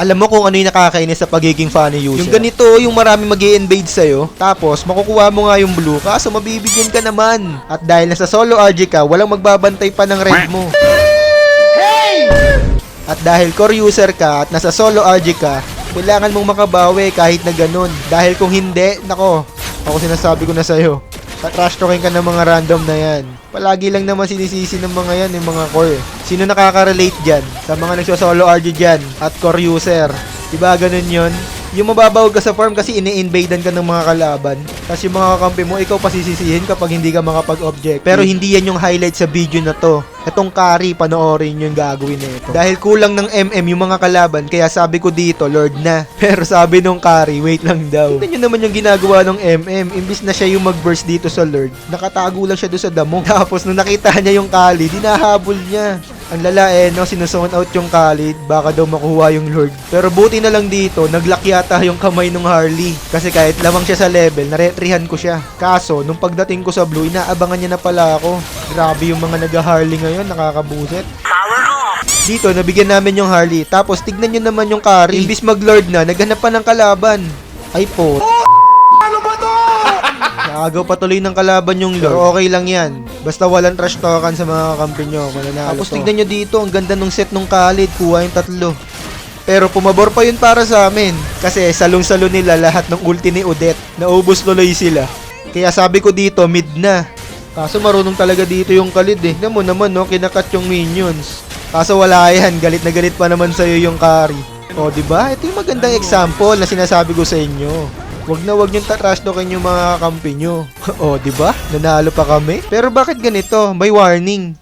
Alam mo kung ano yung nakakainis sa pagiging funny user? Yung ganito, yung marami mag-i-invade sa'yo, tapos makukuha mo nga yung blue, kaso mabibigyan ka naman. At dahil nasa solo RG ka, walang magbabantay pa ng red mo. At dahil core user ka at nasa solo RG ka, kailangan mong makabawi kahit na ganun. Dahil kung hindi, nako, ako sinasabi ko na sa'yo, trash talking ka ng mga random na yan. Palagi lang naman sinisisi ng mga yan, yung mga core. Sino nakaka-relate dyan? Sa mga nagsosolo RG dyan at core user. Diba ganun yun? Yung mababawag ka sa farm kasi ini-invadean ka ng mga kalaban. Tapos yung mga kakampi mo, ikaw pasisisihin kapag hindi ka makapag-object. Pero hindi yan yung highlight sa video na to. Itong carry, panoorin yung gagawin nito. Dahil kulang ng MM yung mga kalaban, kaya sabi ko dito, Lord na. Pero sabi nung carry, wait lang daw. Tignan nyo naman yung ginagawa ng MM. Imbis na siya yung mag-burst dito sa Lord, nakatago lang siya doon sa damo. Tapos nung nakita niya yung Kali, dinahabol niya. Ang lala no, sinusone out yung Khalid, baka daw makuha yung Lord. Pero buti na lang dito, naglock yata yung kamay ng Harley. Kasi kahit lamang siya sa level, naretrihan ko siya. Kaso, nung pagdating ko sa blue, inaabangan niya na pala ako. Grabe yung mga nag-Harley ngayon, nakakabuset. Dito, nabigyan namin yung Harley. Tapos, tignan nyo naman yung carry. Imbis mag-Lord na, naghanap pa ng kalaban. Ay po. Ano ba to? Nakagaw patuloy ng kalaban yung Lord. Pero okay lang yan. Basta walang trash talkan sa mga kampi nyo. Tapos tignan nyo dito, ang ganda ng set nung Khalid. Kuha yung 3. Pero pumabor pa yun para sa amin. Kasi salong-salo nila lahat ng ulti ni Odette. Naubos tuloy sila. Kaya sabi ko dito, mid na. Kaso marunong talaga dito yung Khalid eh. Tignan mo naman no, kinakat yung minions. Kaso wala yan, galit na galit pa naman sa'yo yung carry. O diba? Ito yung magandang example na sinasabi ko sa inyo. Wag na wag niyong trash talkin yung mga kampi nyo. O, di ba? Nanalo pa kami. Pero bakit ganito? May warning.